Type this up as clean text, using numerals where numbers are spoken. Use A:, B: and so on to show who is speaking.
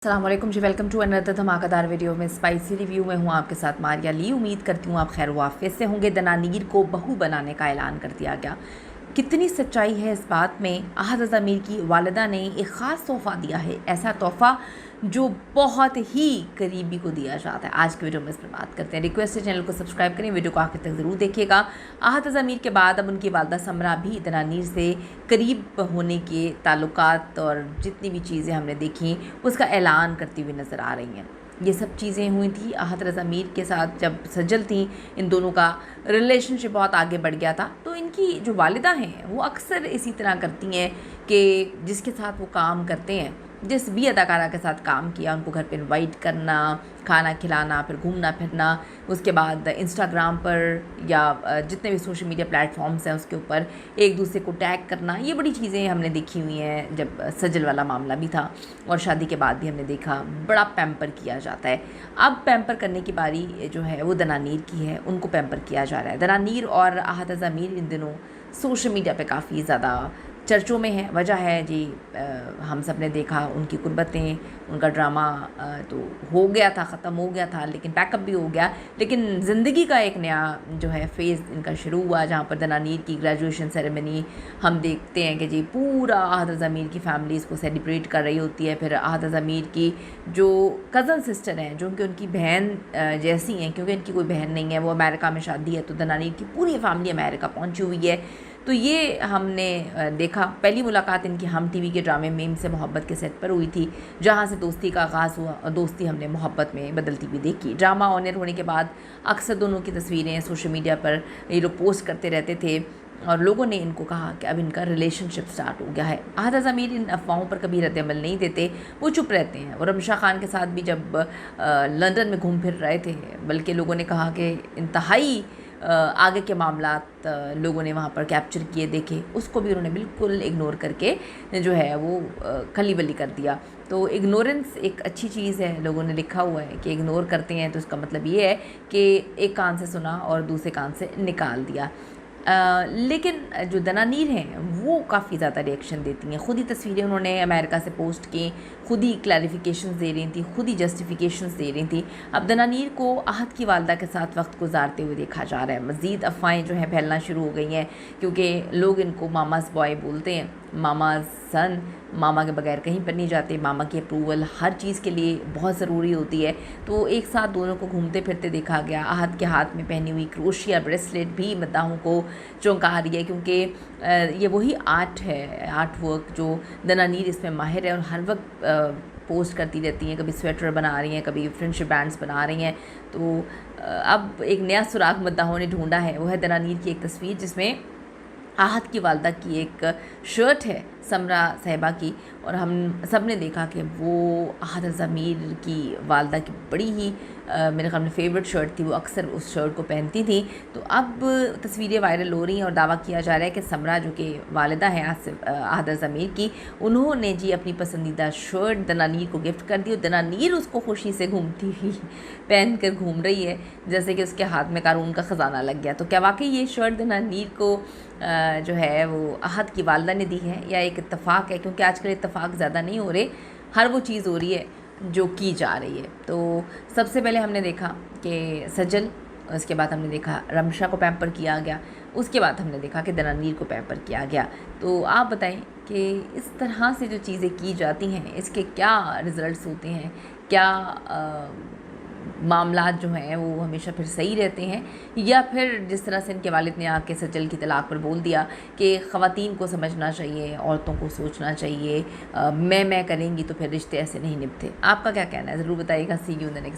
A: अस्सलामुअलैकुम जी, welcome to another धमाकेदार video में स्पाइसी रिव्यू में हूँ आपके साथ मारिया ली। उम्मीद करती हूँ आप खैर वाफियत से होंगे। दनानीर को बहू बनाने का ऐलान कर दिया गया। कितनी सच्चाई है इस बात में। अहद ज़मीर की वालिदा ने एक ख़ास तोहफ़ा दिया है, ऐसा तोहफ़ा जो बहुत ही करीबी को दिया जाता है। आज की वीडियो में इस पर बात करते हैं। रिक्वेस्ट है चैनल को सब्सक्राइब करें, वीडियो को आखिर तक ज़रूर देखिएगा। अहद ज़मीर के बाद अब उनकी वालिदा समरा भी दनानीर से करीब होने के ताल्लुकात और जितनी भी चीज़ें हमने देखी उसका ऐलान करती हुई नज़र आ रही हैं। ये सब चीज़ें हुई थी अहद ज़मीर के साथ जब सजल थी। इन दोनों का रिलेशनशिप बहुत आगे बढ़ गया था। तो इनकी जो वालिदा हैं वो अक्सर इसी तरह करती हैं कि जिसके साथ वो काम करते हैं, जिस भी अदाकारा के साथ काम किया, उनको घर पे इनवाइट करना, खाना खिलाना, फिर घूमना फिरना, उसके बाद इंस्टाग्राम पर या जितने भी सोशल मीडिया प्लेटफॉर्म्स हैं उसके ऊपर एक दूसरे को टैग करना, ये बड़ी चीज़ें हमने देखी हुई हैं। जब सजल वाला मामला भी था और शादी के बाद भी हमने देखा बड़ा पैम्पर किया जाता है। अब पैम्पर करने की बारी जो है वो दनानीर की है, उनको पैम्पर किया जा रहा है। दनानीर और अहद ज़मीर इन दिनों सोशल मीडिया पे काफ़ी ज़्यादा चर्चों में है। वजह है जी, हम सब ने देखा उनकी कुर्बतें, उनका ड्रामा तो हो गया था, ख़त्म हो गया था, लेकिन पैकअप भी हो गया। लेकिन ज़िंदगी का एक नया जो है फ़ेज़ इनका शुरू हुआ, जहाँ पर दनानीर की ग्रेजुएशन सेरेमनी हम देखते हैं कि जी पूरा अहद ज़मीर की फैमिली इसको सेलिब्रेट कर रही होती है। फिर अहद ज़मीर की जो कज़न सिस्टर हैं, जो कि उनकी बहन जैसी हैं, क्योंकि इनकी कोई बहन नहीं है, वो अमेरिका में शादी है, तो दनानीर की पूरी फैमिली अमेरिका पहुँची हुई है। तो ये हमने देखा। पहली मुलाकात इनकी हम टीवी के ड्रामे मीम से मोहब्बत के सेट पर हुई थी, जहाँ से दोस्ती का आगाज़ हुआ और दोस्ती हमने मोहब्बत में बदलती हुई देखी। ड्रामा ऑन एयर होने के बाद अक्सर दोनों की तस्वीरें सोशल मीडिया पर ये लोग पोस्ट करते रहते थे और लोगों ने इनको कहा कि अब इनका रिलेशनशिप स्टार्ट हो गया है। अहद ज़मीर इन अफवाहों पर कभी रद्द-ए-अमल नहीं देते, वो चुप रहते हैं। और रमशा खान के साथ भी जब लंदन में घूम फिर रहे थे, बल्कि लोगों ने कहा कि इंतहाई आगे के मामलात लोगों ने वहाँ पर कैप्चर किए, देखे, उसको भी उन्होंने बिल्कुल इग्नोर करके जो है वो खली बली कर दिया। तो इग्नोरेंस एक अच्छी चीज़ है। लोगों ने लिखा हुआ है कि इग्नोर करते हैं तो इसका मतलब ये है कि एक कान से सुना और दूसरे कान से निकाल दिया। लेकिन जो दनानीर हैं वो काफ़ी ज़्यादा रिएक्शन देती हैं। ख़ुद ही तस्वीरें उन्होंने अमेरिका से पोस्ट की, ख़ुद ही क्लैरिफिकेशंस दे रही थी, ख़ुद ही जस्टिफिकेशंस दे रही थी। अब दनानीर को अहद की वालिदा के साथ वक्त गुजारते हुए देखा जा रहा है। मज़ीद अफ़वाहें जो हैं फैलना शुरू हो गई हैं, क्योंकि लोग इनको मामाज़ बॉय बोलते हैं, मामाज़ सन। मामा के बगैर कहीं पर नहीं जाते, मामा की अप्रूवल हर चीज़ के लिए बहुत ज़रूरी होती है। तो एक साथ दोनों को घूमते फिरते देखा गया। अहद के हाथ में पहनी हुई क्रोशिया ब्रेसलेट भी मद्दाहों को चौंका रही है, क्योंकि ये वही आर्ट है, आर्ट वर्क जो दनानीर इसमें माहिर है और हर वक्त पोस्ट करती रहती हैं। कभी स्वेटर बना रही हैं, कभी फ्रेंडशिप बैंड्स बना रही हैं। तो अब एक नया सुराग मद्दाहों ने ढूंढा है, वो है दनानीर की एक तस्वीर जिसमें अहद की वालिदा की एक शर्ट है, समरा साहिबा की, और हम सब ने देखा कि वो अहद ज़मीर की वालिदा की बड़ी ही मेरे ख़्याल में फ़ेवरेट शर्ट थी। वो अक्सर उस शर्ट को पहनती थी। तो अब तस्वीरें वायरल हो रही हैं और दावा किया जा रहा है कि समरा जो कि वालिदा है अहद ज़मीर की, उन्होंने जी अपनी पसंदीदा शर्ट दनानीर को गिफ्ट कर दी और दनानीर उसको खुशी से घूमती हुई पहन कर घूम रही है, जैसे कि उसके हाथ में कानून का ख़जाना लग गया। तो क्या वाकई ये शर्ट दनानीर को जो है वो अहद की वालिदा ने दी है या एक इत्तफ़ाक़ है? क्योंकि आजकल इत्तफ़ाक़ ज़्यादा नहीं हो रहे, हर वो चीज़ हो रही है जो की जा रही है। तो सबसे पहले हमने देखा कि सजल, उसके बाद हमने देखा रमशा को पैम्पर किया गया, उसके बाद हमने देखा कि दनानीर को पैम्पर किया गया। तो आप बताएं कि इस तरह से जो चीज़ें की जाती हैं इसके क्या रिज़ल्ट्स होते हैं? क्या मामलात जो हैं वो हमेशा फिर सही रहते हैं, या फिर जिस तरह से इनके वालिद ने आके सजल की तलाक पर बोल दिया कि ख़वातीन को समझना चाहिए, औरतों को सोचना चाहिए, मैं करेंगी तो फिर रिश्ते ऐसे नहीं निभते। आपका क्या कहना है, ज़रूर बताइएगा। सी यू इन द नेक्स्ट।